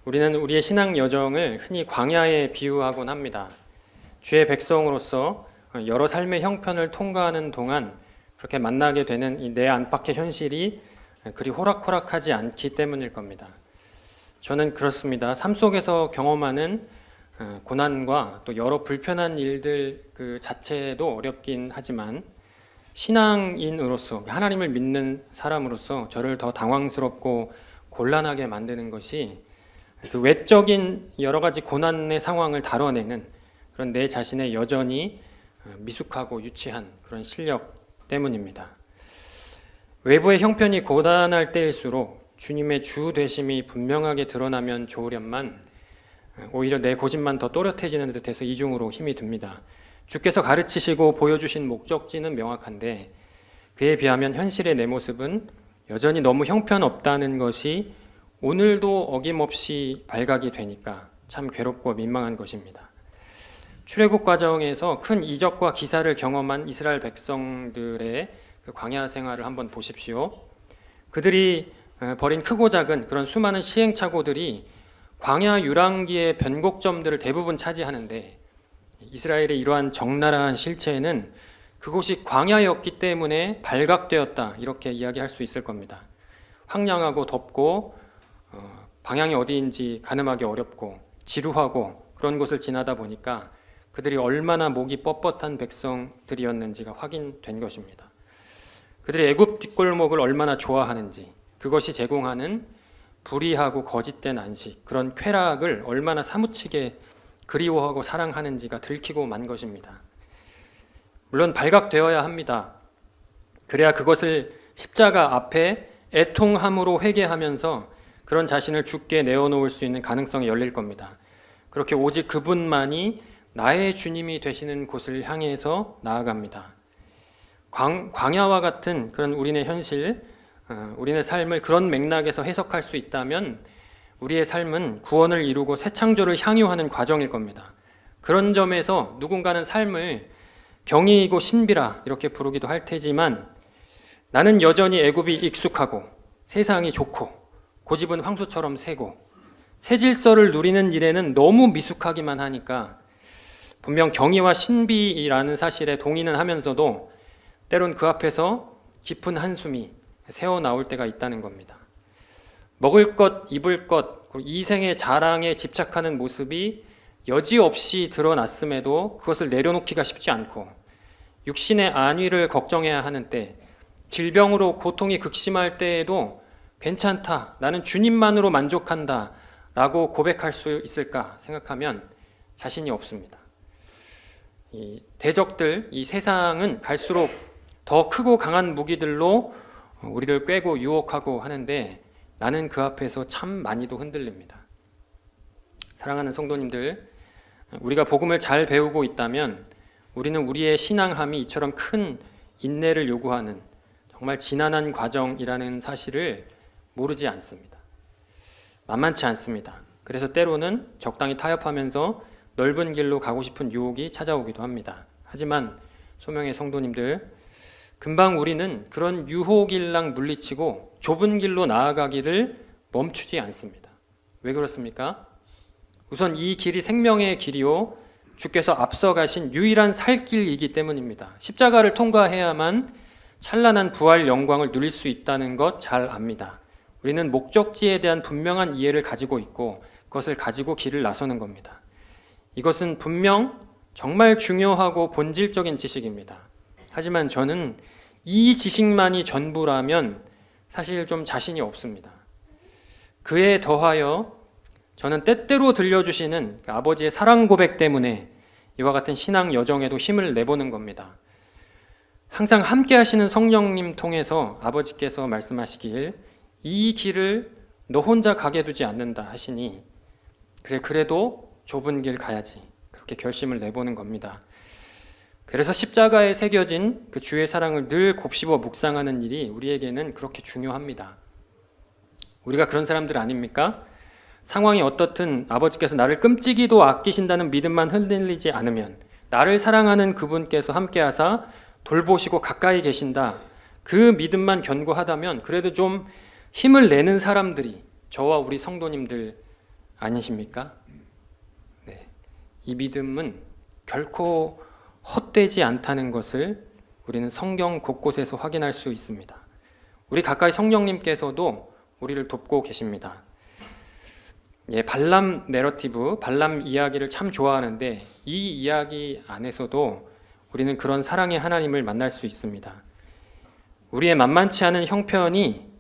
우리는 우리의 신앙 여정을 흔히 광야에 비유하곤 합니다. 주의 백성으로서 여러 삶의 형편을 통과하는 동안 그렇게 만나게 되는 이 내 안팎의 현실이 그리 호락호락하지 않기 때문일 겁니다. 저는 그렇습니다. 삶 속에서 경험하는 고난과 또 여러 불편한 일들 그 자체도 어렵긴 하지만 신앙인으로서 하나님을 믿는 사람으로서 저를 더 당황스럽고 곤란하게 만드는 것이 그 외적인 여러 가지 고난의 상황을 다뤄내는 그런 내 자신의 여전히 미숙하고 유치한 그런 실력 때문입니다. 외부의 형편이 고단할 때일수록 주님의 주 되심이 분명하게 드러나면 좋으련만 오히려 내 고집만 더 또렷해지는 듯해서 이중으로 힘이 듭니다. 주께서 가르치시고 보여주신 목적지는 명확한데 그에 비하면 현실의 내 모습은 여전히 너무 형편없다는 것이 오늘도 어김없이 발각이 되니까 참 괴롭고 민망한 것입니다. 출애굽 과정에서 큰 이적과 기사를 경험한 이스라엘 백성들의 그 광야 생활을 한번 보십시오. 그들이 벌인 크고 작은 그런 수많은 시행착오들이 광야 유랑기의 변곡점들을 대부분 차지하는데 이스라엘의 이러한 적나라한 실체는 그곳이 광야였기 때문에 발각되었다 이렇게 이야기할 수 있을 겁니다. 황량하고 덥고 방향이 어디인지 가늠하기 어렵고 지루하고 그런 곳을 지나다 보니까 그들이 얼마나 목이 뻣뻣한 백성들이었는지가 확인된 것입니다. 그들이 애굽 뒷골목을 얼마나 좋아하는지 그것이 제공하는 불의하고 거짓된 안식 그런 쾌락을 얼마나 사무치게 그리워하고 사랑하는지가 들키고 만 것입니다. 물론 발각되어야 합니다. 그래야 그것을 십자가 앞에 애통함으로 회개하면서 그런 자신을 주께 내어놓을 수 있는 가능성이 열릴 겁니다. 그렇게 오직 그분만이 나의 주님이 되시는 곳을 향해서 나아갑니다. 광야와 같은 그런 우리네 현실, 우리네 삶을 그런 맥락에서 해석할 수 있다면 우리의 삶은 구원을 이루고 새 창조를 향유하는 과정일 겁니다. 그런 점에서 누군가는 삶을 경이이고 신비라 이렇게 부르기도 할 테지만 나는 여전히 애굽이 익숙하고 세상이 좋고 고집은 황소처럼 세고 새 질서를 누리는 일에는 너무 미숙하기만 하니까 분명 경이와 신비라는 사실에 동의는 하면서도 때론 그 앞에서 깊은 한숨이 새어나올 때가 있다는 겁니다. 먹을 것, 입을 것, 이 생의 자랑에 집착하는 모습이 여지없이 드러났음에도 그것을 내려놓기가 쉽지 않고 육신의 안위를 걱정해야 하는 때, 질병으로 고통이 극심할 때에도 괜찮다, 나는 주님만으로 만족한다 라고 고백할 수 있을까 생각하면 자신이 없습니다. 이 대적들, 이 세상은 갈수록 더 크고 강한 무기들로 우리를 꿰고 유혹하고 하는데 나는 그 앞에서 참 많이도 흔들립니다. 사랑하는 성도님들, 우리가 복음을 잘 배우고 있다면 우리는 우리의 신앙함이 이처럼 큰 인내를 요구하는 정말 지난한 과정이라는 사실을 모르지 않습니다. 만만치 않습니다. 그래서 때로는 적당히 타협하면서 넓은 길로 가고 싶은 유혹이 찾아오기도 합니다. 하지만 소명의 성도님들, 금방 우리는 그런 유혹일랑 물리치고 좁은 길로 나아가기를 멈추지 않습니다. 왜 그렇습니까? 우선 이 길이 생명의 길이요 주께서 앞서가신 유일한 살 길이기 때문입니다. 십자가를 통과해야만 찬란한 부활 영광을 누릴 수 있다는 것 잘 압니다. 우리는 목적지에 대한 분명한 이해를 가지고 있고 그것을 가지고 길을 나서는 겁니다. 이것은 분명 정말 중요하고 본질적인 지식입니다. 하지만 저는 이 지식만이 전부라면 사실 좀 자신이 없습니다. 그에 더하여 저는 때때로 들려주시는 아버지의 사랑 고백 때문에 이와 같은 신앙 여정에도 힘을 내보는 겁니다. 항상 함께 하시는 성령님 통해서 아버지께서 말씀하시길 이 길을 너 혼자 가게 두지 않는다 하시니 그래도 좁은 길 가야지 그렇게 결심을 내보는 겁니다. 그래서 십자가에 새겨진 그 주의 사랑을 늘 곱씹어 묵상하는 일이 우리에게는 그렇게 중요합니다. 우리가 그런 사람들 아닙니까? 상황이 어떻든 아버지께서 나를 끔찍이도 아끼신다는 믿음만 흔들리지 않으면 나를 사랑하는 그분께서 함께하사 돌보시고 가까이 계신다 그 믿음만 견고하다면 그래도 좀 힘을 내는 사람들이 저와 우리 성도님들 아니십니까? 네. 이 믿음은 결코 헛되지 않다는 것을 우리는 성경 곳곳에서 확인할 수 있습니다. 우리 가까이 성령님께서도 우리를 돕고 계십니다. 예, 발람 내러티브, 발람 이야기를 참 좋아하는데 이 이야기 안에서도 우리는 그런 사랑의 하나님을 만날 수 있습니다. 우리의 만만치 않은 형편이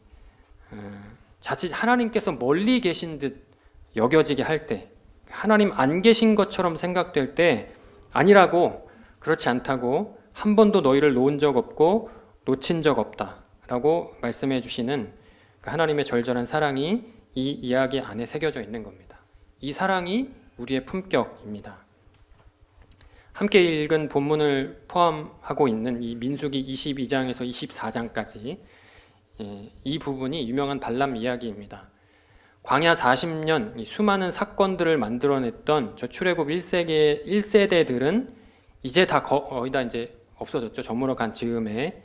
자칫 하나님께서 멀리 계신 듯 여겨지게 할 때, 하나님 안 계신 것처럼 생각될 때 아니라고, 그렇지 않다고, 한 번도 너희를 놓은 적 없고 놓친 적 없다 라고 말씀해 주시는 하나님의 절절한 사랑이 이 이야기 안에 새겨져 있는 겁니다. 이 사랑이 우리의 품격입니다. 함께 읽은 본문을 포함하고 있는 이 민수기 22장에서 24장까지 이 부분이 유명한 발람 이야기입니다. 광야 40년 수많은 사건들을 만들어냈던 저 출애굽 1세대들은 이제 다 거의 다 이제 없어졌죠. 저물어 간 즈음에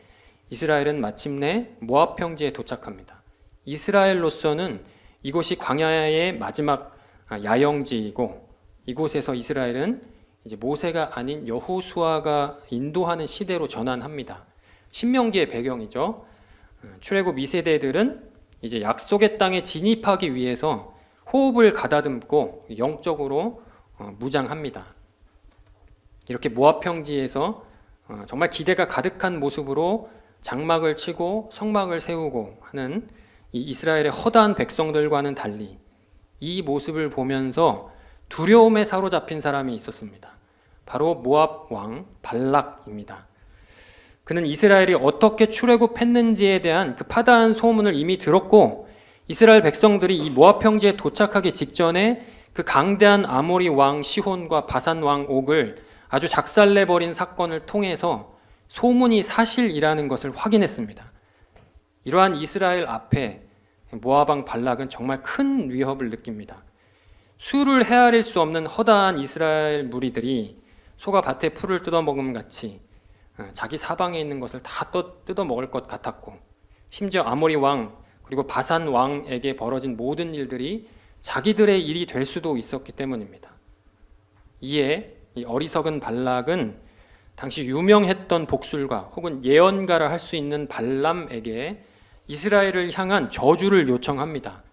이스라엘은 마침내 모압 평지에 도착합니다. 이스라엘로서는 이곳이 광야의 마지막 야영지이고, 이곳에서 이스라엘은 이제 모세가 아닌 여호수아가 인도하는 시대로 전환합니다. 신명기의 배경이죠. 출애굽 2세대들은 이제 약속의 땅에 진입하기 위해서 호흡을 가다듬고 영적으로 무장합니다. 이렇게 모압 평지에서 정말 기대가 가득한 모습으로 장막을 치고 성막을 세우고 하는 이 이스라엘의 허다한 백성들과는 달리 이 모습을 보면서 두려움에 사로잡힌 사람이 있었습니다. 바로 모압 왕 발락입니다. 그는 이스라엘이 어떻게 출애굽했는지에 대한 그 파다한 소문을 이미 들었고, 이스라엘 백성들이 이 모압 평지에 도착하기 직전에 그 강대한 아모리 왕 시혼과 바산 왕 옥을 아주 작살내버린 사건을 통해서 소문이 사실이라는 것을 확인했습니다. 이러한 이스라엘 앞에 모압 왕 발락은 정말 큰 위협을 느낍니다. 수를 헤아릴 수 없는 허다한 이스라엘 무리들이 소가 밭에 풀을 뜯어먹음 같이 자기 사방에 있는 것을 다 뜯어먹을 것 같았고, 심지어 아모리 왕 그리고 바산 왕에게 벌어진 모든 일들이 자기들의 일이 될 수도 있었기 때문입니다. 이에 이 어리석은 발락은 당시 유명했던 복술가 혹은 예언가라 할 수 있는 발람에게 이스라엘을 향한 저주를 요청합니다.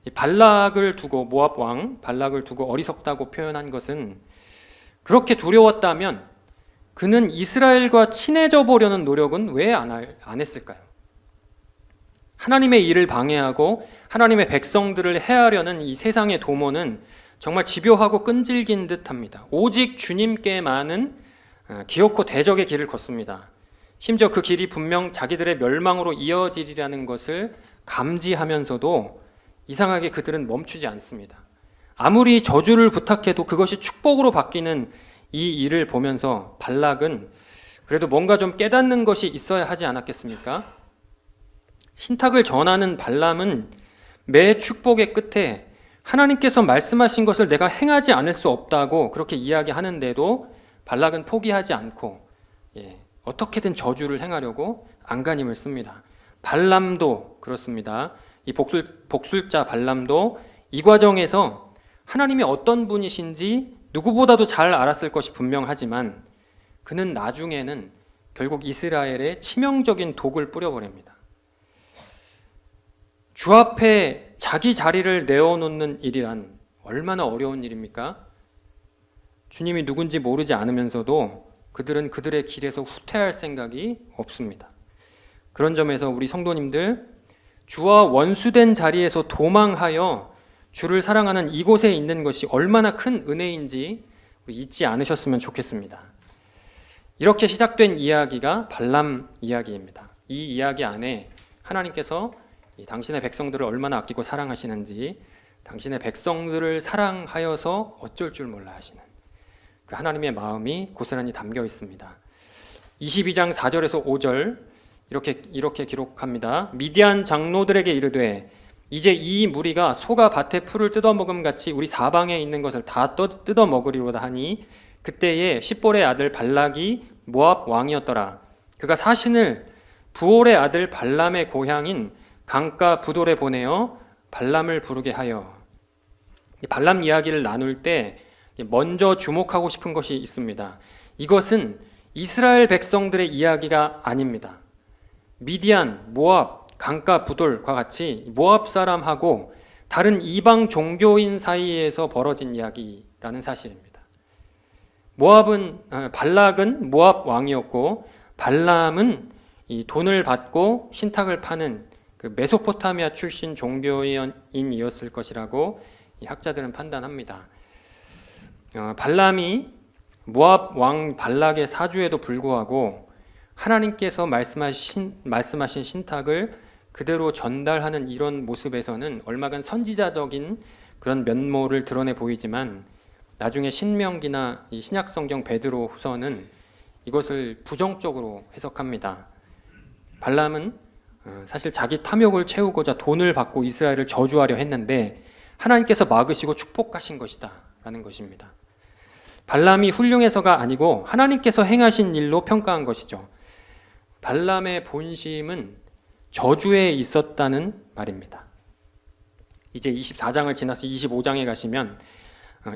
이 발락을 두고, 모압 왕 발락을 두고 어리석다고 표현한 것은, 그렇게 두려웠다면 그는 이스라엘과 친해져 보려는 노력은 왜 안 했을까요? 하나님의 일을 방해하고 하나님의 백성들을 해하려는 이 세상의 도모는 정말 집요하고 끈질긴 듯합니다. 오직 주님께만은 기어코 대적의 길을 걷습니다. 심지어 그 길이 분명 자기들의 멸망으로 이어지리라는 것을 감지하면서도 이상하게 그들은 멈추지 않습니다. 아무리 저주를 부탁해도 그것이 축복으로 바뀌는 이 일을 보면서 발락은 그래도 뭔가 좀 깨닫는 것이 있어야 하지 않았겠습니까? 신탁을 전하는 발람은 매 축복의 끝에 하나님께서 말씀하신 것을 내가 행하지 않을 수 없다고 그렇게 이야기하는데도 발락은 포기하지 않고 어떻게든 저주를 행하려고 안간힘을 씁니다. 발람도 그렇습니다. 이 복술자 발람도 이 과정에서 하나님이 어떤 분이신지 누구보다도 잘 알았을 것이 분명하지만 그는 나중에는 결국 이스라엘에 치명적인 독을 뿌려버립니다. 주 앞에 자기 자리를 내어놓는 일이란 얼마나 어려운 일입니까? 주님이 누군지 모르지 않으면서도 그들은 그들의 길에서 후퇴할 생각이 없습니다. 그런 점에서 우리 성도님들, 주와 원수된 자리에서 도망하여 주를 사랑하는 이곳에 있는 것이 얼마나 큰 은혜인지 잊지 않으셨으면 좋겠습니다. 이렇게 시작된 이야기가 발람 이야기입니다. 이 이야기 안에 하나님께서 당신의 백성들을 얼마나 아끼고 사랑하시는지, 당신의 백성들을 사랑하여서 어쩔 줄 몰라 하시는 그 하나님의 마음이 고스란히 담겨 있습니다. 22장 4절에서 5절 이렇게 기록합니다. 미디안 장로들에게 이르되 이제 이 무리가 소가 밭에 풀을 뜯어먹음 같이 우리 사방에 있는 것을 다 뜯어먹으리로다 하니 그때에 십볼의 아들 발락이 모압 왕이었더라. 그가 사신을 부올의 아들 발람의 고향인 강가 부돌에 보내어 발람을 부르게 하여. 이 발람 이야기를 나눌 때 먼저 주목하고 싶은 것이 있습니다. 이것은 이스라엘 백성들의 이야기가 아닙니다. 미디안, 모압, 강가 부돌과 같이 모압 사람하고 다른 이방 종교인 사이에서 벌어진 이야기라는 사실입니다. 발락은 모압 왕이었고 발람은 이 돈을 받고 신탁을 파는 그 메소포타미아 출신 종교인이었을 것이라고 이 학자들은 판단합니다. 발람이 모압 왕 발락의 사주에도 불구하고 하나님께서 말씀하신 신탁을 그대로 전달하는 이런 모습에서는 얼마간 선지자적인 그런 면모를 드러내 보이지만 나중에 신명기나 이 신약성경 베드로 후서는 이것을 부정적으로 해석합니다. 발람은 사실 자기 탐욕을 채우고자 돈을 받고 이스라엘을 저주하려 했는데 하나님께서 막으시고 축복하신 것이다 라는 것입니다. 발람이 훌륭해서가 아니고 하나님께서 행하신 일로 평가한 것이죠. 발람의 본심은 저주에 있었다는 말입니다. 이제 24장을 지나서 25장에 가시면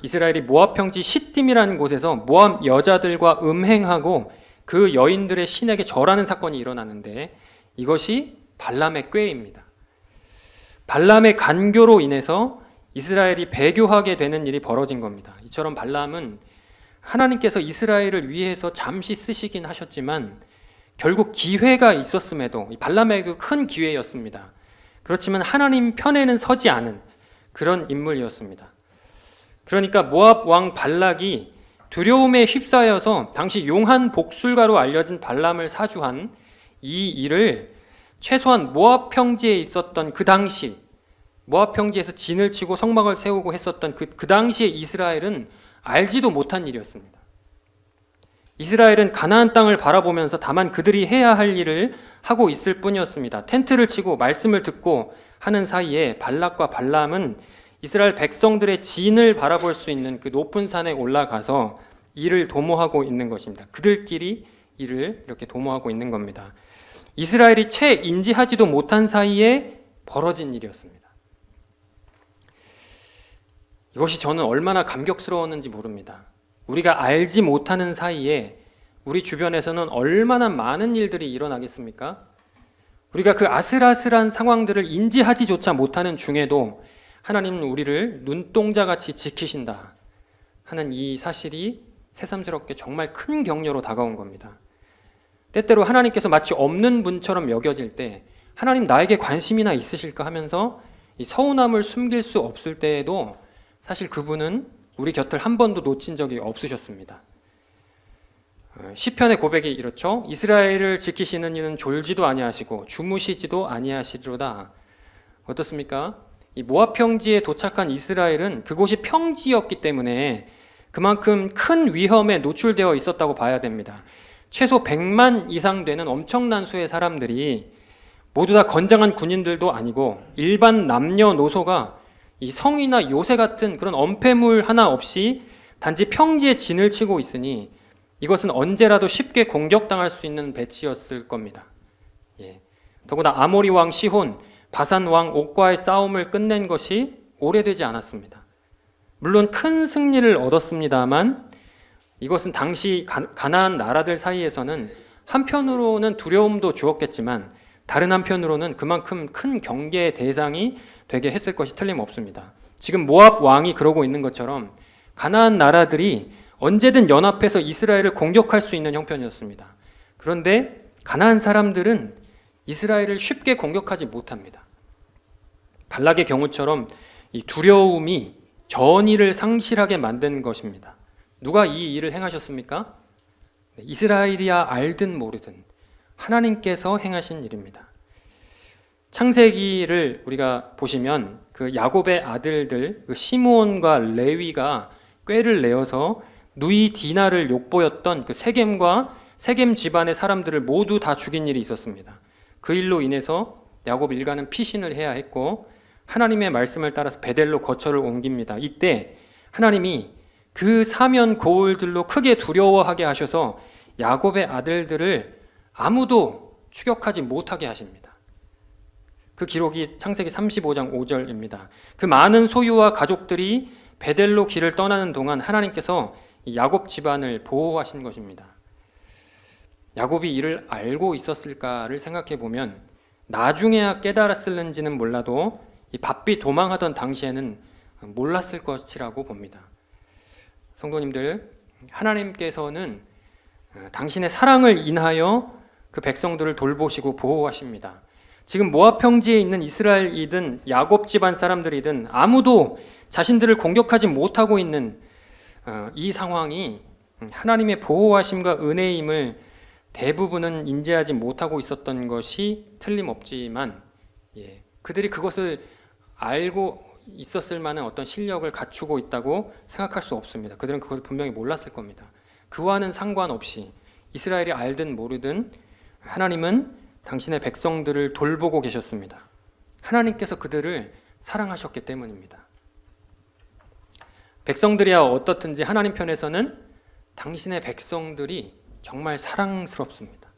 이스라엘이 모압 평지 시딤이라는 곳에서 모압 여자들과 음행하고 그 여인들의 신에게 절하는 사건이 일어나는데 이것이 발람의 꾀입니다. 발람의 간교로 인해서 이스라엘이 배교하게 되는 일이 벌어진 겁니다. 이처럼 발람은 하나님께서 이스라엘을 위해서 잠시 쓰시긴 하셨지만 결국 기회가 있었음에도 발람에게 큰 기회였습니다. 그렇지만 하나님 편에는 서지 않은 그런 인물이었습니다. 그러니까 모압 왕 발락이 두려움에 휩싸여서 당시 용한 복술가로 알려진 발람을 사주한 이 일을 최소한 모압 평지에 있었던 그 당시 모압 평지에서 진을 치고 성막을 세우고 했었던 그 당시에 이스라엘은 알지도 못한 일이었습니다. 이스라엘은 가나안 땅을 바라보면서 다만 그들이 해야 할 일을 하고 있을 뿐이었습니다. 텐트를 치고 말씀을 듣고 하는 사이에 발락과 발람은 이스라엘 백성들의 진을 바라볼 수 있는 그 높은 산에 올라가서 일을 도모하고 있는 것입니다. 그들끼리 일을 이렇게 도모하고 있는 겁니다. 이스라엘이 채 인지하지도 못한 사이에 벌어진 일이었습니다. 이것이 저는 얼마나 감격스러웠는지 모릅니다. 우리가 알지 못하는 사이에 우리 주변에서는 얼마나 많은 일들이 일어나겠습니까? 우리가 그 아슬아슬한 상황들을 인지하지조차 못하는 중에도 하나님은 우리를 눈동자같이 지키신다 하는 이 사실이 새삼스럽게 정말 큰 격려로 다가온 겁니다. 때때로 하나님께서 마치 없는 분처럼 여겨질 때 하나님 나에게 관심이나 있으실까 하면서 이 서운함을 숨길 수 없을 때에도 사실 그분은 우리 곁을 한 번도 놓친 적이 없으셨습니다. 시편의 고백이 이렇죠. 이스라엘을 지키시는 이는 졸지도 아니하시고 주무시지도 아니하시리로다. 어떻습니까? 이 모압 평지에 도착한 이스라엘은 그곳이 평지였기 때문에 그만큼 큰 위험에 노출되어 있었다고 봐야 됩니다. 최소 100만 이상 되는 엄청난 수의 사람들이 모두 다 건장한 군인들도 아니고 일반 남녀노소가 이 성이나 요새 같은 그런 엄폐물 하나 없이 단지 평지에 진을 치고 있으니 이것은 언제라도 쉽게 공격당할 수 있는 배치였을 겁니다. 더구나 아모리 왕 시혼, 바산 왕 옥과의 싸움을 끝낸 것이 오래되지 않았습니다. 물론 큰 승리를 얻었습니다만 이것은 당시 가나안 나라들 사이에서는 한편으로는 두려움도 주었겠지만 다른 한편으로는 그만큼 큰 경계의 대상이 되게 했을 것이 틀림없습니다. 지금 모압 왕이 그러고 있는 것처럼 가나안 나라들이 언제든 연합해서 이스라엘을 공격할 수 있는 형편이었습니다. 그런데 가나안 사람들은 이스라엘을 쉽게 공격하지 못합니다. 발락의 경우처럼 이 두려움이 전의를 상실하게 만든 것입니다. 누가 이 일을 행하셨습니까? 이스라엘이야 알든 모르든 하나님께서 행하신 일입니다. 창세기를 우리가 보시면 그 야곱의 아들들 그 시므온과 레위가 꾀를 내어서 누이 디나를 욕보였던 그 세겜 집안의 사람들을 모두 다 죽인 일이 있었습니다. 그 일로 인해서 야곱 일가는 피신을 해야 했고 하나님의 말씀을 따라서 베델로 거처를 옮깁니다. 이때 하나님이 그 사면 고울들로 크게 두려워하게 하셔서 야곱의 아들들을 아무도 추격하지 못하게 하십니다. 그 기록이 창세기 35장 5절입니다. 그 많은 소유와 가족들이 베델로 길을 떠나는 동안 하나님께서 야곱 집안을 보호하신 것입니다. 야곱이 이를 알고 있었을까를 생각해 보면 나중에야 깨달았을는지는 몰라도 이 바삐 도망하던 당시에는 몰랐을 것이라고 봅니다. 성도님들, 하나님께서는 당신의 사랑을 인하여 그 백성들을 돌보시고 보호하십니다. 지금 모압 평지에 있는 이스라엘이든 야곱 집안 사람들이든 아무도 자신들을 공격하지 못하고 있는 이 상황이 하나님의 보호하심과 은혜임을 대부분은 인지하지 못하고 있었던 것이 틀림없지만 그들이 그것을 알고 있었을 만한 어떤 실력을 갖추고 있다고 생각할 수 없습니다. 그들은 그걸 분명히 몰랐을 겁니다. 그와는 상관없이 이스라엘이 알든 모르든 하나님은 당신의 백성들을 돌보고 계셨습니다. 하나님께서 그들을 사랑하셨기 때문입니다. 백성들이야 어떻든지 하나님 편에서는 당신의 백성들이 정말 사랑스럽습니다.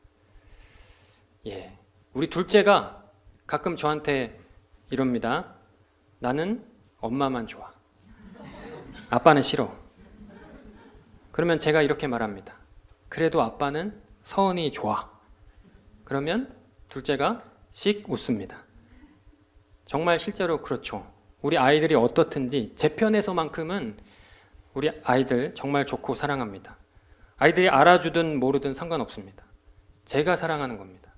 우리 둘째가 가끔 저한테 이럽니다. 나는 엄마만 좋아. 아빠는 싫어. 그러면 제가 이렇게 말합니다. 그래도 아빠는 서은이 좋아. 그러면 둘째가 씩 웃습니다. 정말 실제로 그렇죠. 우리 아이들이 어떻든지 제 편에서만큼은 우리 아이들 정말 좋고 사랑합니다. 아이들이 알아주든 모르든 상관없습니다. 제가 사랑하는 겁니다.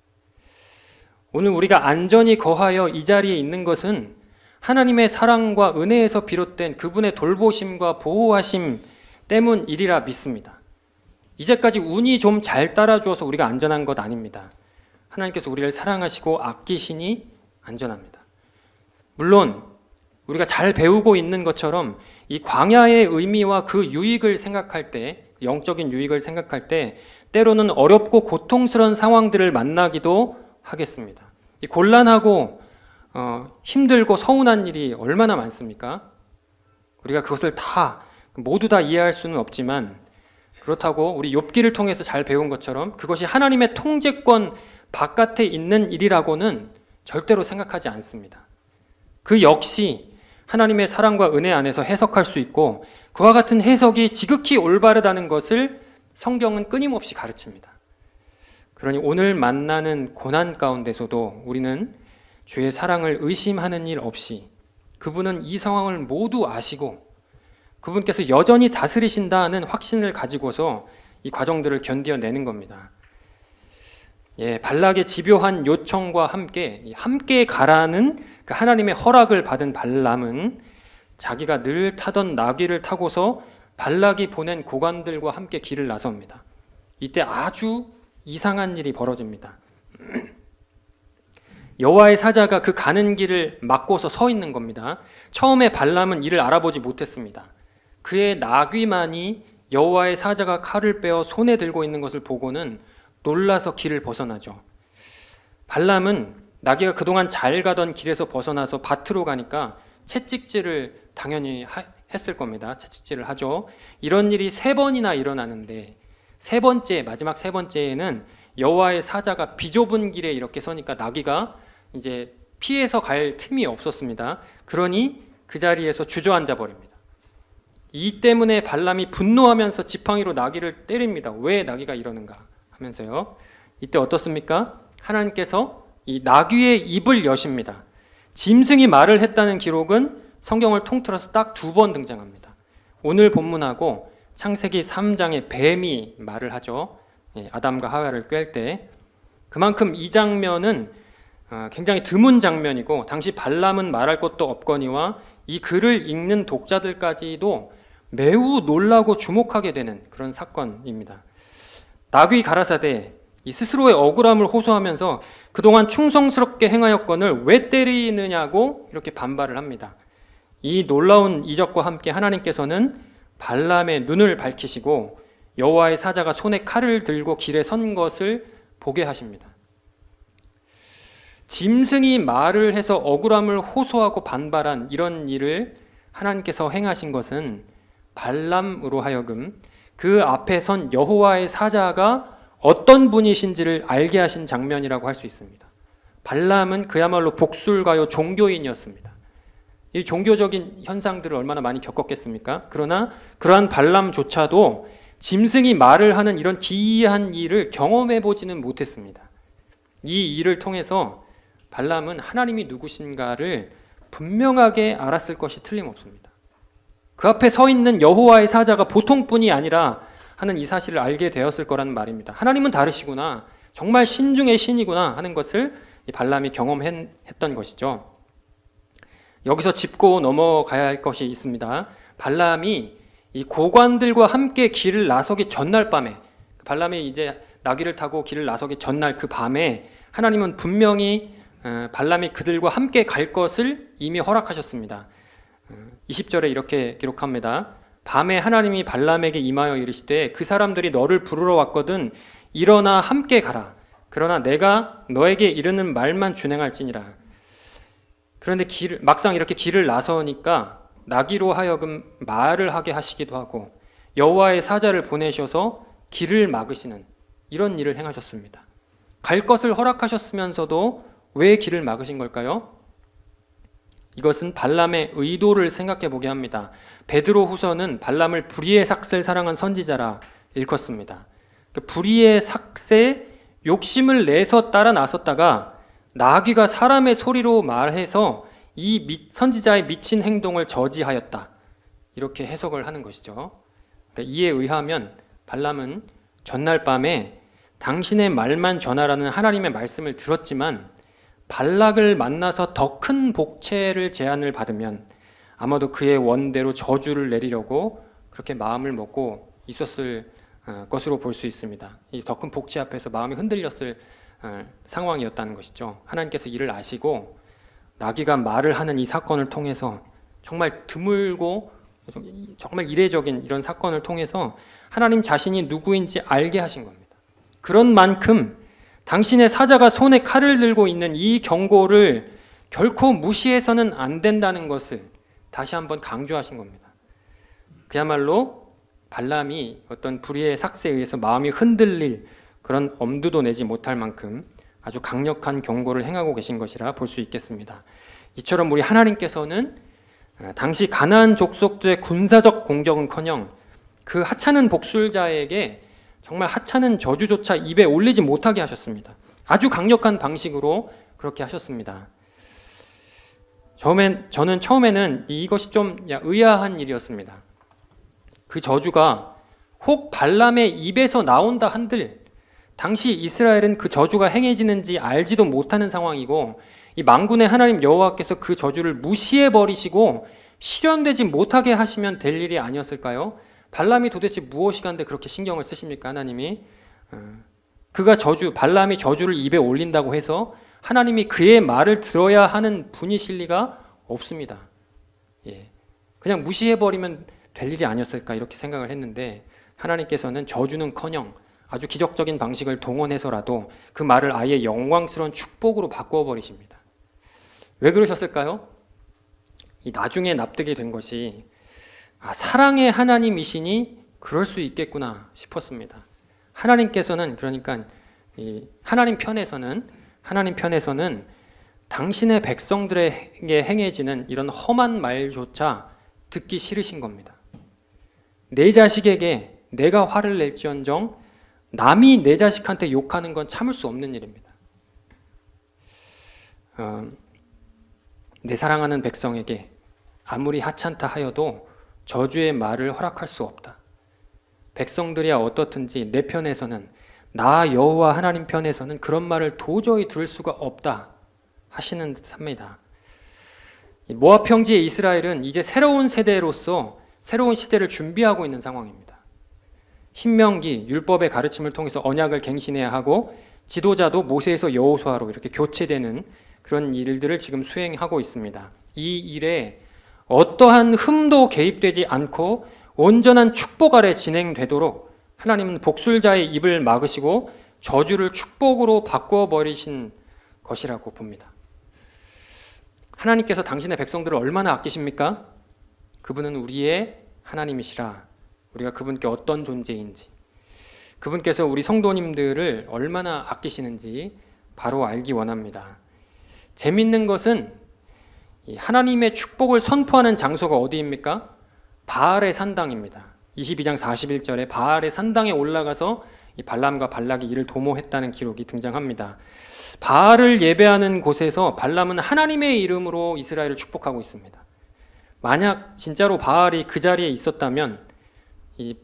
오늘 우리가 안전히 거하여 이 자리에 있는 것은 하나님의 사랑과 은혜에서 비롯된 그분의 돌보심과 보호하심 때문이리라 믿습니다. 이제까지 운이 좀 잘 따라주어서 우리가 안전한 것 아닙니다. 하나님께서 우리를 사랑하시고 아끼시니 안전합니다. 물론 우리가 잘 배우고 있는 것처럼 이 광야의 의미와 그 유익을 생각할 때, 영적인 유익을 생각할 때 때로는 어렵고 고통스러운 상황들을 만나기도 하겠습니다. 이 곤란하고 힘들고 서운한 일이 얼마나 많습니까? 우리가 그것을 모두 다 이해할 수는 없지만 그렇다고 우리 욥기를 통해서 잘 배운 것처럼 그것이 하나님의 통제권 바깥에 있는 일이라고는 절대로 생각하지 않습니다. 그 역시 하나님의 사랑과 은혜 안에서 해석할 수 있고 그와 같은 해석이 지극히 올바르다는 것을 성경은 끊임없이 가르칩니다. 그러니 오늘 만나는 고난 가운데서도 우리는 주의 사랑을 의심하는 일 없이 그분은 이 상황을 모두 아시고 그분께서 여전히 다스리신다는 확신을 가지고서 이 과정들을 견뎌내는 겁니다. 발락의 집요한 요청과 함께 가라는 그 하나님의 허락을 받은 발람은 자기가 늘 타던 나귀를 타고서 발락이 보낸 고관들과 함께 길을 나섭니다. 이때 아주 이상한 일이 벌어집니다. 여호와의 사자가 그 가는 길을 막고서 서 있는 겁니다. 처음에 발람은 이를 알아보지 못했습니다. 그의 나귀만이 여호와의 사자가 칼을 빼어 손에 들고 있는 것을 보고는 놀라서 길을 벗어나죠. 발람은 나귀가 그동안 잘 가던 길에서 벗어나서 밭으로 가니까 채찍질을 당연히 했을 겁니다. 채찍질을 하죠. 이런 일이 3번이나 일어나는데 마지막 세 번째에는 여호와의 사자가 비좁은 길에 이렇게 서니까 나귀가 이제 피해서 갈 틈이 없었습니다. 그러니 그 자리에서 주저앉아 버립니다. 이 때문에 발람이 분노하면서 지팡이로 나귀를 때립니다. 왜 나귀가 이러는가 하면서요. 이때 어떻습니까? 하나님께서 이 나귀의 입을 여십니다. 짐승이 말을 했다는 기록은 성경을 통틀어서 딱 2번 등장합니다. 오늘 본문하고 창세기 3장에 뱀이 말을 하죠. 아담과 하와를 꿰을 때. 그만큼 이 장면은 굉장히 드문 장면이고 당시 발람은 말할 것도 없거니와 이 글을 읽는 독자들까지도 매우 놀라고 주목하게 되는 그런 사건입니다. 나귀 가라사대 이 스스로의 억울함을 호소하면서 그동안 충성스럽게 행하였거늘 왜 때리느냐고 이렇게 반발을 합니다. 이 놀라운 이적과 함께 하나님께서는 발람의 눈을 밝히시고 여호와의 사자가 손에 칼을 들고 길에 선 것을 보게 하십니다. 짐승이 말을 해서 억울함을 호소하고 반발한 이런 일을 하나님께서 행하신 것은 발람으로 하여금 그 앞에 선 여호와의 사자가 어떤 분이신지를 알게 하신 장면이라고 할 수 있습니다. 발람은 그야말로 복술가요 종교인이었습니다. 이 종교적인 현상들을 얼마나 많이 겪었겠습니까? 그러나 그러한 발람조차도 짐승이 말을 하는 이런 기이한 일을 경험해 보지는 못했습니다. 이 일을 통해서 발람은 하나님이 누구신가를 분명하게 알았을 것이 틀림없습니다. 그 앞에 서 있는 여호와의 사자가 보통뿐이 아니라 하는 이 사실을 알게 되었을 거라는 말입니다. 하나님은 다르시구나, 정말 신 중의 신이구나 하는 것을 발람이 경험했던 것이죠. 여기서 짚고 넘어가야 할 것이 있습니다. 발람이 이 고관들과 함께 길을 나서기 전날 밤에, 발람이 이제 나귀를 타고 길을 나서기 전날 그 밤에 하나님은 분명히 발람이 그들과 함께 갈 것을 이미 허락하셨습니다. 20절에 이렇게 기록합니다. 밤에 하나님이 발람에게 임하여 이르시되 그 사람들이 너를 부르러 왔거든 일어나 함께 가라. 그러나 내가 너에게 이르는 말만 준행할지니라. 그런데 막상 이렇게 길을 나서니까 나귀로 하여금 말을 하게 하시기도 하고 여호와의 사자를 보내셔서 길을 막으시는 이런 일을 행하셨습니다. 갈 것을 허락하셨으면서도 왜 길을 막으신 걸까요? 이것은 발람의 의도를 생각해 보게 합니다. 베드로 후서는 발람을 불의의 삭세를 사랑한 선지자라 일컫습니다. 불의의 삭세, 욕심을 내서 따라 나섰다가 나귀가 사람의 소리로 말해서 이 선지자의 미친 행동을 저지하였다. 이렇게 해석을 하는 것이죠. 그러니까 이에 의하면 발람은 전날 밤에 당신의 말만 전하라는 하나님의 말씀을 들었지만 발락을 만나서 더 큰 복채를 제안을 받으면 아마도 그의 원대로 저주를 내리려고 그렇게 마음을 먹고 있었을 것으로 볼 수 있습니다. 이 더 큰 복채 앞에서 마음이 흔들렸을 상황이었다는 것이죠. 하나님께서 이를 아시고 나귀가 말을 하는 이 사건을 통해서 정말 드물고 정말 이례적인 이런 사건을 통해서 하나님 자신이 누구인지 알게 하신 겁니다. 그런 만큼 당신의 사자가 손에 칼을 들고 있는 이 경고를 결코 무시해서는 안 된다는 것을 다시 한번 강조하신 겁니다. 그야말로 발람이 어떤 불의의 삭세에 의해서 마음이 흔들릴 그런 엄두도 내지 못할 만큼 아주 강력한 경고를 행하고 계신 것이라 볼 수 있겠습니다. 이처럼 우리 하나님께서는 당시 가나안 족속들의 군사적 공격은커녕 그 하찮은 복술자에게 정말 하찮은 저주조차 입에 올리지 못하게 하셨습니다. 아주 강력한 방식으로 그렇게 하셨습니다. 저는 처음에는 이것이 좀 의아한 일이었습니다. 그 저주가 혹 발람의 입에서 나온다 한들 당시 이스라엘은 그 저주가 행해지는지 알지도 못하는 상황이고 이 만군의 하나님 여호와께서 그 저주를 무시해버리시고 실현되지 못하게 하시면 될 일이 아니었을까요? 발람이 도대체 무엇이간데 그렇게 신경을 쓰십니까? 하나님이 발람이 저주를 입에 올린다고 해서 하나님이 그의 말을 들어야 하는 분이실 리가 없습니다. 그냥 무시해버리면 될 일이 아니었을까 이렇게 생각을 했는데 하나님께서는 저주는커녕 아주 기적적인 방식을 동원해서라도 그 말을 아예 영광스러운 축복으로 바꾸어 버리십니다. 왜 그러셨을까요? 나중에 납득이 된 것이 사랑의 하나님이시니 그럴 수 있겠구나 싶었습니다. 하나님께서는 그러니까 하나님 편에서는 당신의 백성들에게 행해지는 이런 험한 말조차 듣기 싫으신 겁니다. 내 자식에게 내가 화를 낼지언정 남이 내 자식한테 욕하는 건 참을 수 없는 일입니다. 내 사랑하는 백성에게 아무리 하찮다 하여도 저주의 말을 허락할 수 없다. 백성들이야 어떻든지 내 편에서는 나 여호와 하나님 편에서는 그런 말을 도저히 들을 수가 없다 하시는 듯합니다. 모압 평지의 이스라엘은 이제 새로운 세대로서 새로운 시대를 준비하고 있는 상황입니다. 신명기 율법의 가르침을 통해서 언약을 갱신해야 하고 지도자도 모세에서 여호수아로 이렇게 교체되는 그런 일들을 지금 수행하고 있습니다. 이 일에 어떠한 흠도 개입되지 않고 온전한 축복 아래 진행되도록 하나님은 복술자의 입을 막으시고 저주를 축복으로 바꾸어 버리신 것이라고 봅니다. 하나님께서 당신의 백성들을 얼마나 아끼십니까? 그분은 우리의 하나님이시라 우리가 그분께 어떤 존재인지 그분께서 우리 성도님들을 얼마나 아끼시는지 바로 알기 원합니다. 재밌는 것은 이 하나님의 축복을 선포하는 장소가 어디입니까? 바알의 산당입니다. 22장 41절에 바알의 산당에 올라가서 이 발람과 발락이 이를 도모했다는 기록이 등장합니다. 바알을 예배하는 곳에서 발람은 하나님의 이름으로 이스라엘을 축복하고 있습니다. 만약 진짜로 바알이 그 자리에 있었다면 이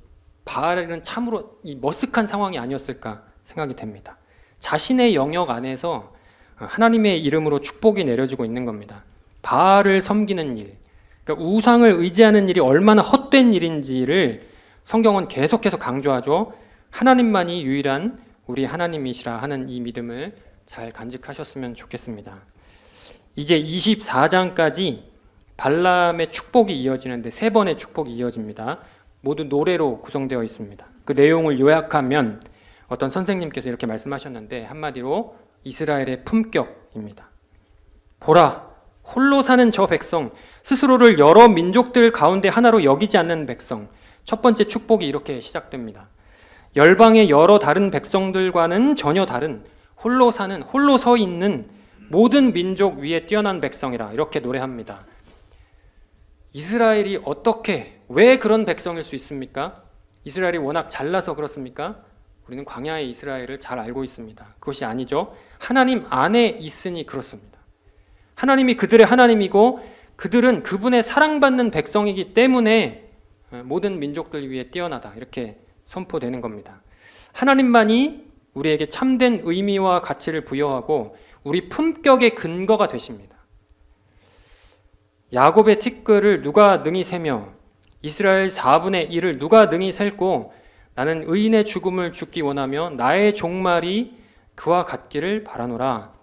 바알은 참으로 이 머쓱한 상황이 아니었을까 생각이 됩니다. 자신의 영역 안에서 하나님의 이름으로 축복이 내려지고 있는 겁니다. 바알을 섬기는 일, 그러니까 우상을 의지하는 일이 얼마나 헛된 일인지를 성경은 계속해서 강조하죠. 하나님만이 유일한 우리 하나님이시라 하는 이 믿음을 잘 간직하셨으면 좋겠습니다. 이제 24장까지 발람의 축복이 이어지는데 3번의 축복이 이어집니다. 모두 노래로 구성되어 있습니다. 그 내용을 요약하면 어떤 선생님께서 이렇게 말씀하셨는데 한마디로 이스라엘의 품격입니다. 보라, 홀로 사는 저 백성, 스스로를 여러 민족들 가운데 하나로 여기지 않는 백성. 첫 번째 축복이 이렇게 시작됩니다. 열방의 여러 다른 백성들과는 전혀 다른 홀로 사는, 홀로 서 있는 모든 민족 위에 뛰어난 백성이라 이렇게 노래합니다. 이스라엘이 어떻게, 왜 그런 백성일 수 있습니까? 이스라엘이 워낙 잘나서 그렇습니까? 우리는 광야의 이스라엘을 잘 알고 있습니다. 그것이 아니죠. 하나님 안에 있으니 그렇습니다. 하나님이 그들의 하나님이고 그들은 그분의 사랑받는 백성이기 때문에 모든 민족들 위에 뛰어나다 이렇게 선포되는 겁니다. 하나님만이 우리에게 참된 의미와 가치를 부여하고 우리 품격의 근거가 되십니다. 야곱의 티끌을 누가 능히 세며 이스라엘 4분의 1을 누가 능히 셀고 나는 의인의 죽음을 죽기 원하며 나의 종말이 그와 같기를 바라노라.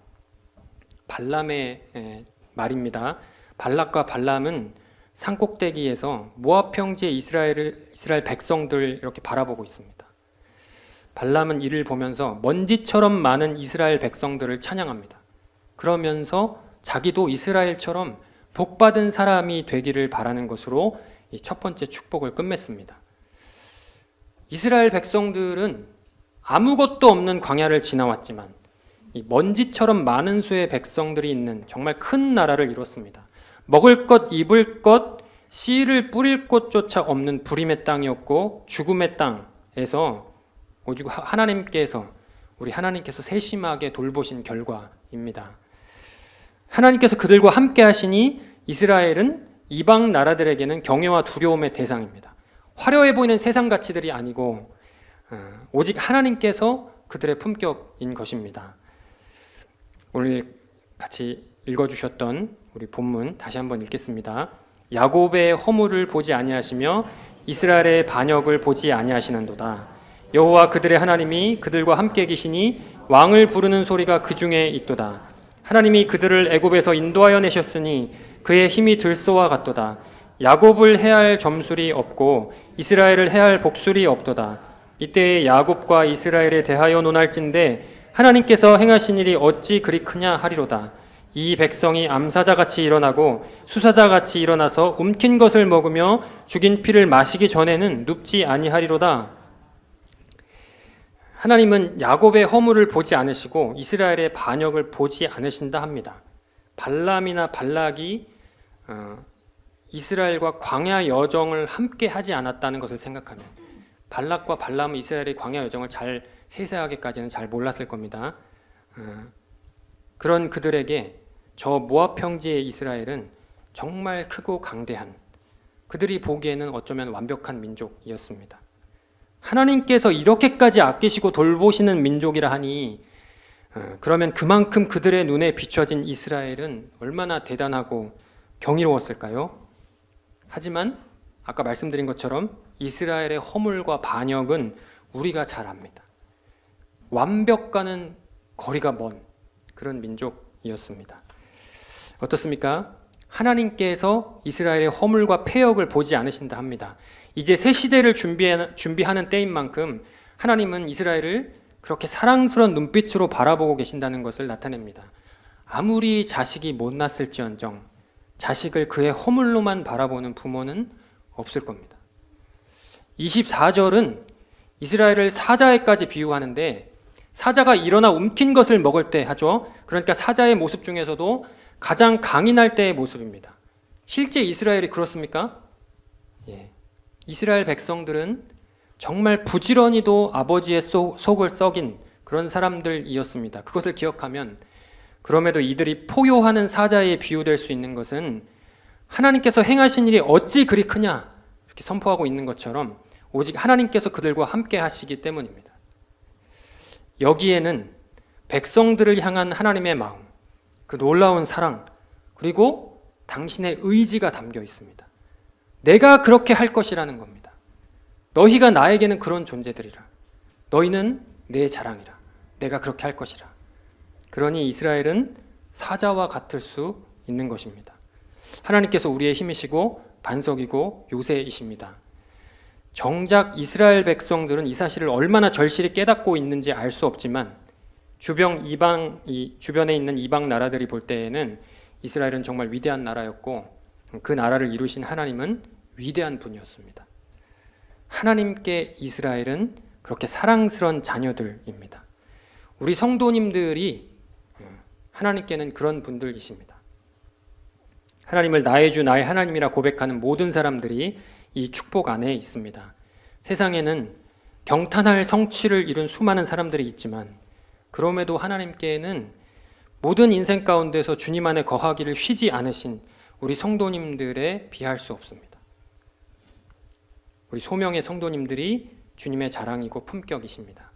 발람의 말입니다. 발락과 발람은 산꼭대기에서 모압 평지의 이스라엘 백성들 이렇게 바라보고 있습니다. 발람은 이를 보면서 먼지처럼 많은 이스라엘 백성들을 찬양합니다. 그러면서 자기도 이스라엘처럼 복받은 사람이 되기를 바라는 것으로 이 첫 번째 축복을 끝맺습니다. 이스라엘 백성들은 아무것도 없는 광야를 지나왔지만 이 먼지처럼 많은 수의 백성들이 있는 정말 큰 나라를 이뤘습니다. 먹을 것, 입을 것, 씨를 뿌릴 곳조차 없는 불임의 땅이었고 죽음의 땅에서 오직 우리 하나님께서 세심하게 돌보신 결과입니다. 하나님께서 그들과 함께 하시니 이스라엘은 이방 나라들에게는 경외와 두려움의 대상입니다. 화려해 보이는 세상 가치들이 아니고 오직 하나님께서 그들의 품격인 것입니다. 오늘 같이 읽어주셨던 우리 본문 다시 한번 읽겠습니다. 야곱의 허물을 보지 아니하시며 이스라엘의 반역을 보지 아니하시는도다. 여호와 그들의 하나님이 그들과 함께 계시니 왕을 부르는 소리가 그 중에 있도다. 하나님이 그들을 애굽에서 인도하여 내셨으니 그의 힘이 들소와 같도다. 야곱을 해할 점술이 없고 이스라엘을 해할 복술이 없도다. 이때에 야곱과 이스라엘에 대하여 논할진대 하나님께서 행하신 일이 어찌 그리 크냐 하리로다. 이 백성이 암사자같이 일어나고 수사자같이 일어나서 움킨 것을 먹으며 죽인 피를 마시기 전에는 눕지 아니하리로다. 하나님은 야곱의 허물을 보지 않으시고 이스라엘의 반역을 보지 않으신다 합니다. 발람이나 발락이 이스라엘과 광야 여정을 함께 하지 않았다는 것을 생각하면 발락과 발람은 이스라엘의 광야 여정을 잘 세세하게까지는 잘 몰랐을 겁니다. 그런 그들에게 저 모압 평지의 이스라엘은 정말 크고 강대한, 그들이 보기에는 어쩌면 완벽한 민족이었습니다. 하나님께서 이렇게까지 아끼시고 돌보시는 민족이라 하니 그러면 그만큼 그들의 눈에 비춰진 이스라엘은 얼마나 대단하고 경이로웠을까요? 하지만 아까 말씀드린 것처럼 이스라엘의 허물과 반역은 우리가 잘 압니다. 완벽과는 거리가 먼 그런 민족이었습니다. 어떻습니까? 하나님께서 이스라엘의 허물과 패역을 보지 않으신다 합니다. 이제 새 시대를 준비하는 때인 만큼 하나님은 이스라엘을 그렇게 사랑스러운 눈빛으로 바라보고 계신다는 것을 나타냅니다. 아무리 자식이 못났을지언정 자식을 그의 허물로만 바라보는 부모는 없을 겁니다. 24절은 이스라엘을 사자에까지 비유하는데 사자가 일어나 움킨 것을 먹을 때 하죠. 그러니까 사자의 모습 중에서도 가장 강인할 때의 모습입니다. 실제 이스라엘이 그렇습니까? 예. 이스라엘 백성들은 정말 부지런히도 아버지의 속을 썩인 그런 사람들이었습니다. 그것을 기억하면 그럼에도 이들이 포효하는 사자에 비유될 수 있는 것은 하나님께서 행하신 일이 어찌 그리 크냐 이렇게 선포하고 있는 것처럼 오직 하나님께서 그들과 함께 하시기 때문입니다. 여기에는 백성들을 향한 하나님의 마음, 그 놀라운 사랑, 그리고 당신의 의지가 담겨 있습니다. 내가 그렇게 할 것이라는 겁니다. 너희가 나에게는 그런 존재들이라. 너희는 내 자랑이라. 내가 그렇게 할 것이라. 그러니 이스라엘은 사자와 같을 수 있는 것입니다. 하나님께서 우리의 힘이시고 반석이고 요새이십니다. 정작 이스라엘 백성들은 이 사실을 얼마나 절실히 깨닫고 있는지 알 수 없지만 주변에 있는 이방 나라들이 볼 때에는 이스라엘은 정말 위대한 나라였고 그 나라를 이루신 하나님은 위대한 분이었습니다. 하나님께 이스라엘은 그렇게 사랑스러운 자녀들입니다. 우리 성도님들이 하나님께는 그런 분들이십니다. 하나님을 나의 주 나의 하나님이라 고백하는 모든 사람들이 이 축복 안에 있습니다. 세상에는 경탄할 성취를 이룬 수많은 사람들이 있지만 그럼에도 하나님께는 모든 인생 가운데서 주님 안에 거하기를 쉬지 않으신 우리 성도님들에 비할 수 없습니다. 우리 소명의 성도님들이 주님의 자랑이고 품격이십니다.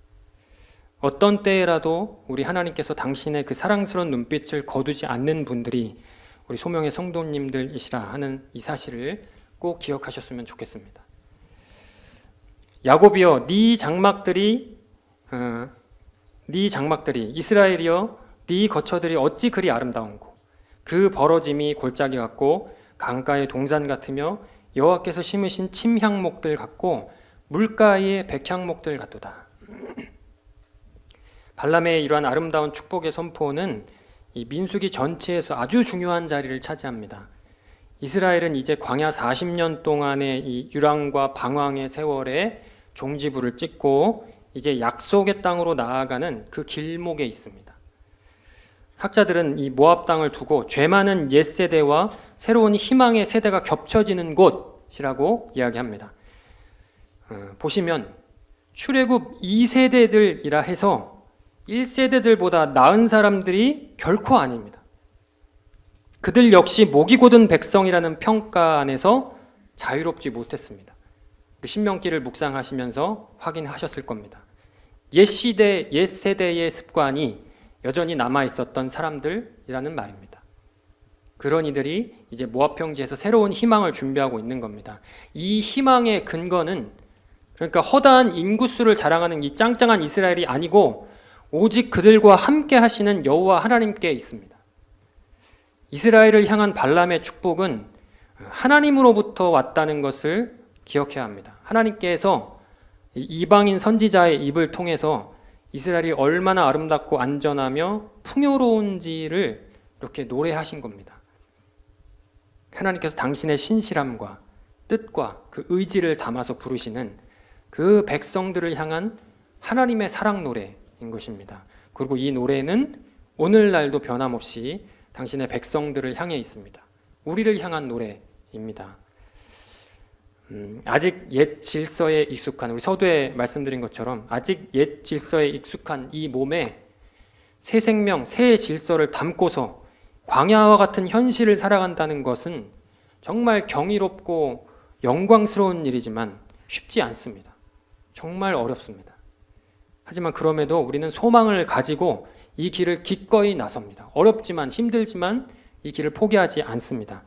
어떤 때라도 우리 하나님께서 당신의 그 사랑스러운 눈빛을 거두지 않는 분들이 우리 소명의 성도님들이시라 하는 이 사실을 꼭 기억하셨으면 좋겠습니다. 야곱이여 네 장막들이 이스라엘이여 네 거처들이 어찌 그리 아름다운고 그 벌어짐이 골짜기 같고 강가의 동산 같으며 여호와께서 심으신 침향목들 같고 물가의 백향목들 같도다. 발람의 이러한 아름다운 축복의 선포는 이 민수기 전체에서 아주 중요한 자리를 차지합니다. 이스라엘은 이제 광야 40년 동안의 이 유랑과 방황의 세월에 종지부를 찍고 이제 약속의 땅으로 나아가는 그 길목에 있습니다. 학자들은 이 모압 땅을 두고 죄 많은 옛 세대와 새로운 희망의 세대가 겹쳐지는 곳이라고 이야기합니다. 보시면 출애굽 2세대들이라 해서 1세대들보다 나은 사람들이 결코 아닙니다. 그들 역시 목이 곧은 백성이라는 평가 안에서 자유롭지 못했습니다. 신명기를 묵상하시면서 확인하셨을 겁니다. 옛 시대, 옛 세대의 습관이 여전히 남아있었던 사람들이라는 말입니다. 그런 이들이 이제 모압 평지에서 새로운 희망을 준비하고 있는 겁니다. 이 희망의 근거는 그러니까 허다한 인구수를 자랑하는 이 짱짱한 이스라엘이 아니고 오직 그들과 함께 하시는 여호와 하나님께 있습니다. 이스라엘을 향한 발람의 축복은 하나님으로부터 왔다는 것을 기억해야 합니다. 하나님께서 이방인 선지자의 입을 통해서 이스라엘이 얼마나 아름답고 안전하며 풍요로운지를 이렇게 노래하신 겁니다. 하나님께서 당신의 신실함과 뜻과 그 의지를 담아서 부르시는 그 백성들을 향한 하나님의 사랑 노래인 것입니다. 그리고 이 노래는 오늘날도 변함없이 당신의 백성들을 향해 있습니다. 우리를 향한 노래입니다. 아직 옛 질서에 익숙한 우리 서두에 말씀드린 것처럼 아직 옛 질서에 익숙한 이 몸에 새 생명, 새 질서를 담고서 광야와 같은 현실을 살아간다는 것은 정말 경이롭고 영광스러운 일이지만 쉽지 않습니다. 정말 어렵습니다. 하지만 그럼에도 우리는 소망을 가지고 이 길을 기꺼이 나섭니다. 어렵지만 힘들지만 이 길을 포기하지 않습니다.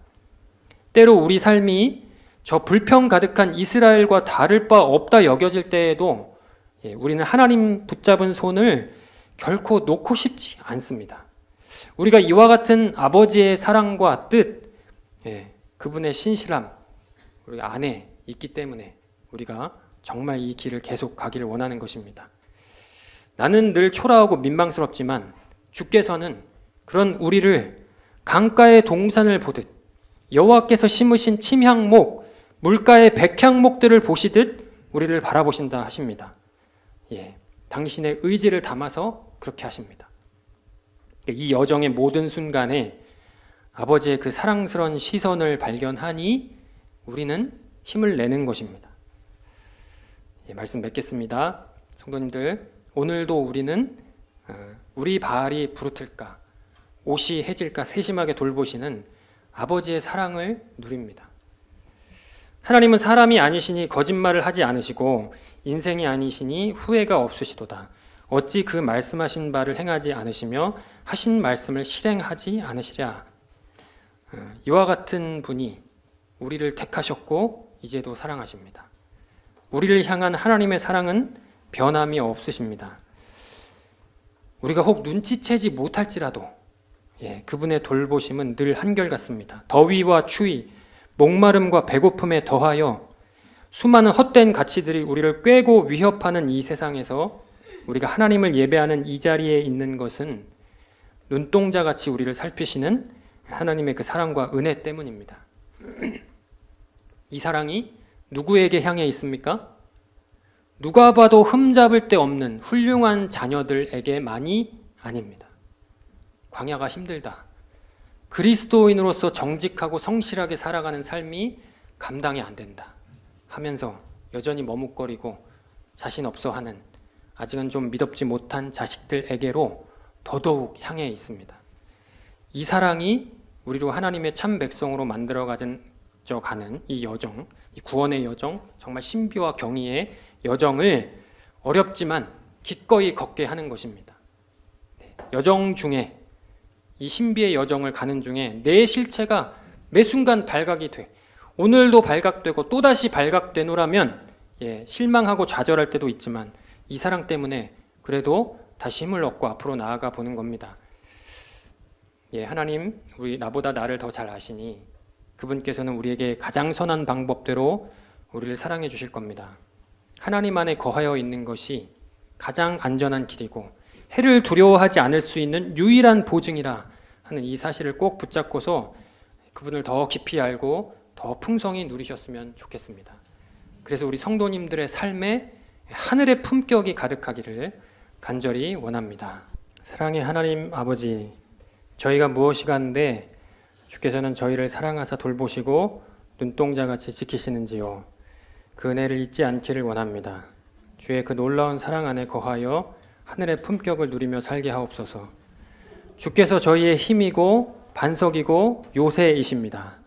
때로 우리 삶이 저 불평 가득한 이스라엘과 다를 바 없다 여겨질 때에도 우리는 하나님 붙잡은 손을 결코 놓고 싶지 않습니다. 우리가 이와 같은 아버지의 사랑과 뜻, 그분의 신실함 우리 안에 있기 때문에 우리가 정말 이 길을 계속 가기를 원하는 것입니다. 나는 늘 초라하고 민망스럽지만 주께서는 그런 우리를 강가의 동산을 보듯 여호와께서 심으신 침향목, 물가의 백향목들을 보시듯 우리를 바라보신다 하십니다. 당신의 의지를 담아서 그렇게 하십니다. 이 여정의 모든 순간에 아버지의 그 사랑스러운 시선을 발견하니 우리는 힘을 내는 것입니다. 말씀 맺겠습니다. 성도님들, 오늘도 우리는 우리 발이 부르틀까 옷이 해질까 세심하게 돌보시는 아버지의 사랑을 누립니다. 하나님은 사람이 아니시니 거짓말을 하지 않으시고 인생이 아니시니 후회가 없으시도다. 어찌 그 말씀하신 바를 행하지 않으시며 하신 말씀을 실행하지 않으시랴. 이와 같은 분이 우리를 택하셨고 이제도 사랑하십니다. 우리를 향한 하나님의 사랑은 변함이 없으십니다. 우리가 혹 눈치채지 못할지라도 그분의 돌보심은 늘 한결같습니다. 더위와 추위, 목마름과 배고픔에 더하여 수많은 헛된 가치들이 우리를 꿰고 위협하는 이 세상에서 우리가 하나님을 예배하는 이 자리에 있는 것은 눈동자같이 우리를 살피시는 하나님의 그 사랑과 은혜 때문입니다. 이 사랑이 누구에게 향해 있습니까? 누가 봐도 흠잡을 데 없는 훌륭한 자녀들에게만이 아닙니다. 광야가 힘들다. 그리스도인으로서 정직하고 성실하게 살아가는 삶이 감당이 안 된다 하면서 여전히 머뭇거리고 자신 없어 하는 아직은 좀 믿업지 못한 자식들에게로 더더욱 향해 있습니다. 이 사랑이 우리로 하나님의 참 백성으로 만들어가는 이 여정, 이 구원의 여정, 정말 신비와 경의의 여정을 어렵지만 기꺼이 걷게 하는 것입니다. 여정 중에 이 신비의 여정을 가는 중에 내 실체가 매 순간 발각이 돼. 오늘도 발각되고 또다시 발각되노라면 실망하고 좌절할 때도 있지만 이 사랑 때문에 그래도 다시 힘을 얻고 앞으로 나아가 보는 겁니다. 하나님, 나보다 나를 더 잘 아시니 그분께서는 우리에게 가장 선한 방법대로 우리를 사랑해 주실 겁니다. 하나님 안에 거하여 있는 것이 가장 안전한 길이고 해를 두려워하지 않을 수 있는 유일한 보증이라 하는 이 사실을 꼭 붙잡고서 그분을 더 깊이 알고 더 풍성히 누리셨으면 좋겠습니다. 그래서 우리 성도님들의 삶에 하늘의 품격이 가득하기를 간절히 원합니다. 사랑의 하나님 아버지, 저희가 무엇이 간데 주께서는 저희를 사랑하사 돌보시고 눈동자같이 지키시는지요. 그 은혜를 잊지 않기를 원합니다. 주의 그 놀라운 사랑 안에 거하여 하늘의 품격을 누리며 살게 하옵소서. 주께서 저희의 힘이고 반석이고 요새이십니다.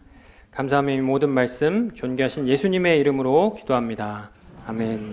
감사하며 이 모든 말씀 존귀하신 예수님의 이름으로 기도합니다. 아멘.